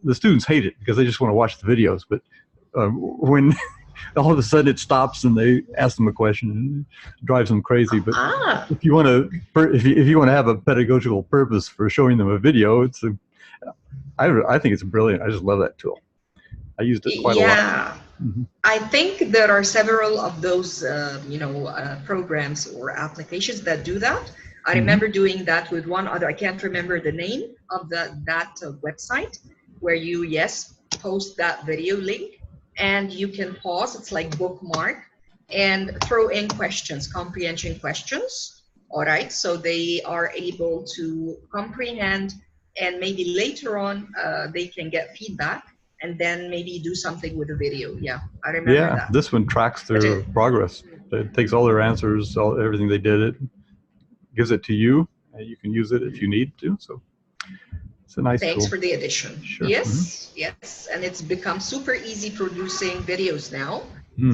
The students hate it because they just want to watch the videos, but when all of a sudden it stops and they ask them a question and it drives them crazy. But if you want to, if you want to have a pedagogical purpose for showing them a video, I think it's brilliant. I just love that tool. I used it quite a lot. Yeah, I think there are several of those, programs or applications that do that. I remember doing that with one other. I can't remember the name of that website where you post that video link and you can pause. It's like bookmark and throw in questions, comprehension questions. All right, so they are able to comprehend, and maybe later on they can get feedback and then maybe do something with the video. Yeah, I remember that. This one tracks their progress. It takes all their answers, everything they did, it gives it to you, and you can use it if you need to. So it's a nice Thanks tool. for the addition. Sure. Yes, yes, and it's become super easy producing videos now.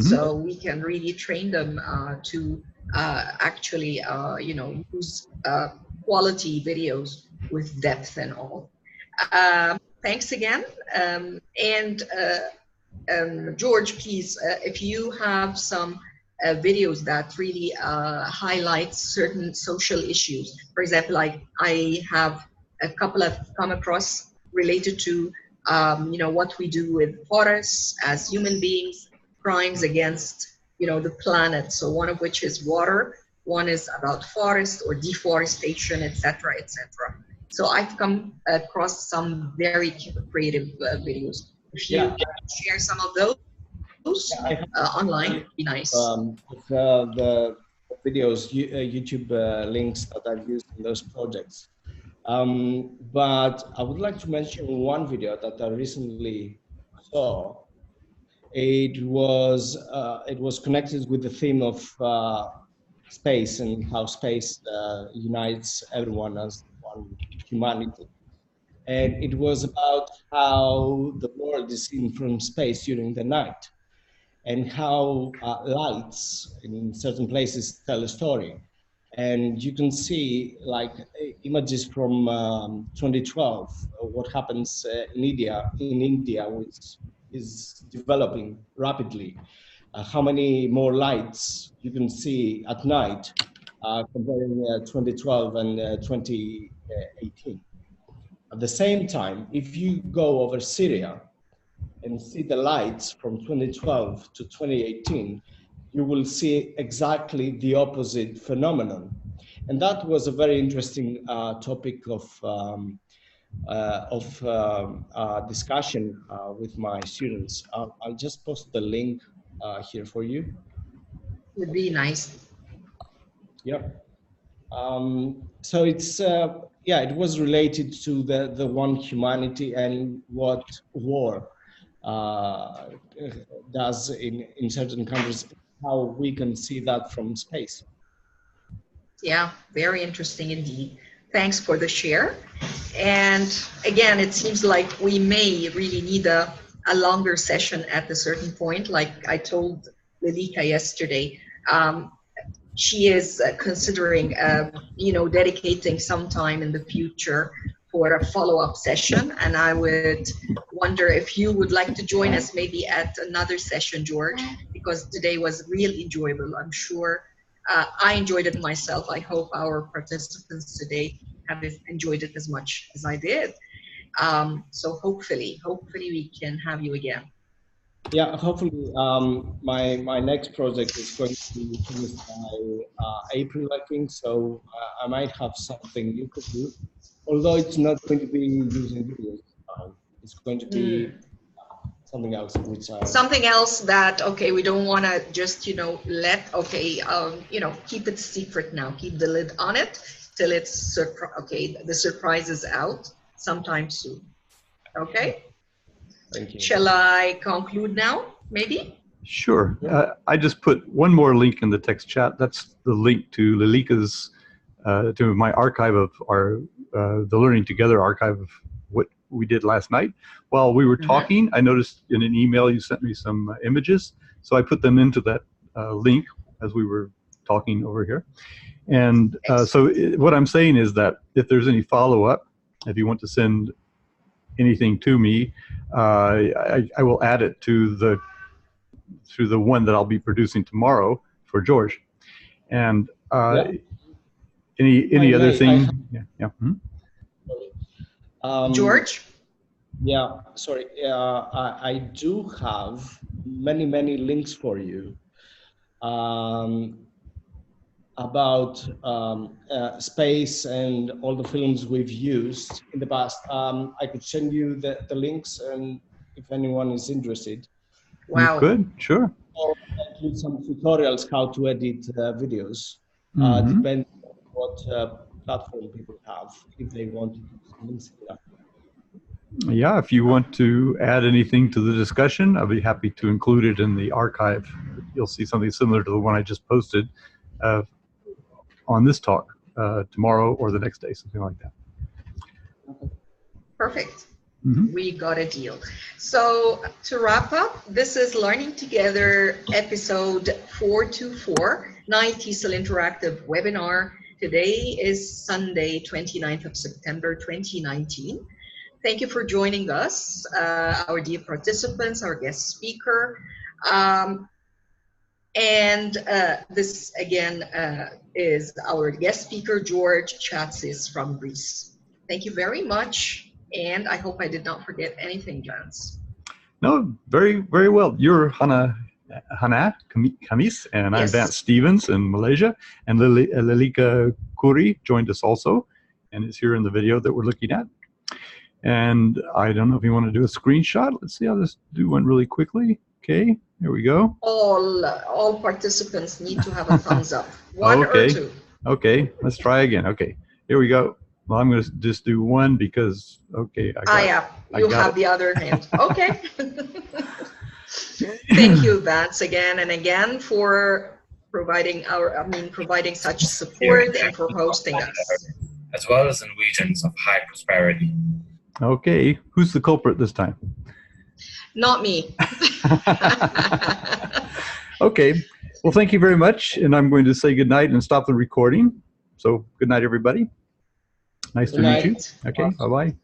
So we can really train them to actually, use quality videos with depth and all. Thanks again. George, please, if you have some videos that really highlight certain social issues. For example, like I have a couple I've come across related to, what we do with forests as human beings, crimes against, the planet. So one of which is water, one is about forest or deforestation, etc., etc. So I've come across some very creative videos. If you share some of those online, it'd be nice. The videos, YouTube links that I've used in those projects. But I would like to mention one video that I recently saw. It was connected with the theme of space and how space unites everyone as one humanity. And it was about how the world is seen from space during the night, and how lights in certain places tell a story. And you can see like images from 2012, what happens in India, which is developing rapidly. How many more lights you can see at night comparing 2012 and 2018. At the same time, if you go over Syria and see the lights from 2012 to 2018, you will see exactly the opposite phenomenon. And that was a very interesting topic of discussion with my students. I'll just post the link here for you. Would be nice. Yep. So it's it was related to the one humanity and what war does in certain countries, how we can see that from space. Yeah, very interesting indeed. Thanks for the share. And again, it seems like we may really need a longer session at a certain point. Like I told Lilika yesterday, she is considering, dedicating some time in the future for a follow-up session. And I would wonder if you would like to join us maybe at another session, George, because today was really enjoyable. I'm sure I enjoyed it myself. I hope our participants today have enjoyed it as much as I did. So hopefully we can have you again. Yeah, hopefully my next project is going to be finished by April, I think. So I might have something you could do, although it's not going to be using videos. It's going to be something else, which something else that, okay, we don't want to just, keep it secret now. Keep the lid on it till it's, the surprise is out sometime soon. Okay? Thank you. Shall I conclude now, maybe? Sure. I just put one more link in the text chat. That's the link to Lilika's, to my archive of our, the Learning Together archive of what we did last night. While we were talking, I noticed in an email you sent me some images. So I put them into that link as we were talking over here. And so what I'm saying is that if there's any follow-up, if you want to send anything to me, I will add it to the through the one that I'll be producing tomorrow for George. And any other thing? George? Yeah, sorry. I do have many links for you about space and all the films we've used in the past. I could send you the links, and if anyone is interested. Wow. You could, sure. Or include some tutorials how to edit videos, depending on what platform people have, if they want to do something similar. Yeah, if you want to add anything to the discussion, I'll be happy to include it in the archive. You'll see something similar to the one I just posted on this talk tomorrow or the next day, something like that. Perfect. We got a deal. So to wrap up, this is Learning Together episode 424, 9 TESOL Interactive webinar. Today is Sunday, 29th of September, 2019. Thank you for joining us, our dear participants, our guest speaker. This again is our guest speaker, Georgios Chatzis from Greece. Thank you very much. And I hope I did not forget anything, Jans. No, very well. You're Hanaa Khamis, and I'm Vance Stevens in Malaysia. And Lilika Kuri joined us also, and is here in the video that we're looking at. And I don't know if you want to do a screenshot. Let's see, I'll just do one really quickly. Okay, here we go. All participants need to have a thumbs up. One or two. Okay, let's try again. Okay, here we go. Well, I'm going to just do one because, okay. You have the other hand. Okay. Thank you, Vance, again and again for providing such support and for hosting us. As well as in regions of high prosperity. Okay, who's the culprit this time? Not me. Okay, well, thank you very much. And I'm going to say good night and stop the recording. So good night, everybody. Nice to meet you. Okay, bye-bye.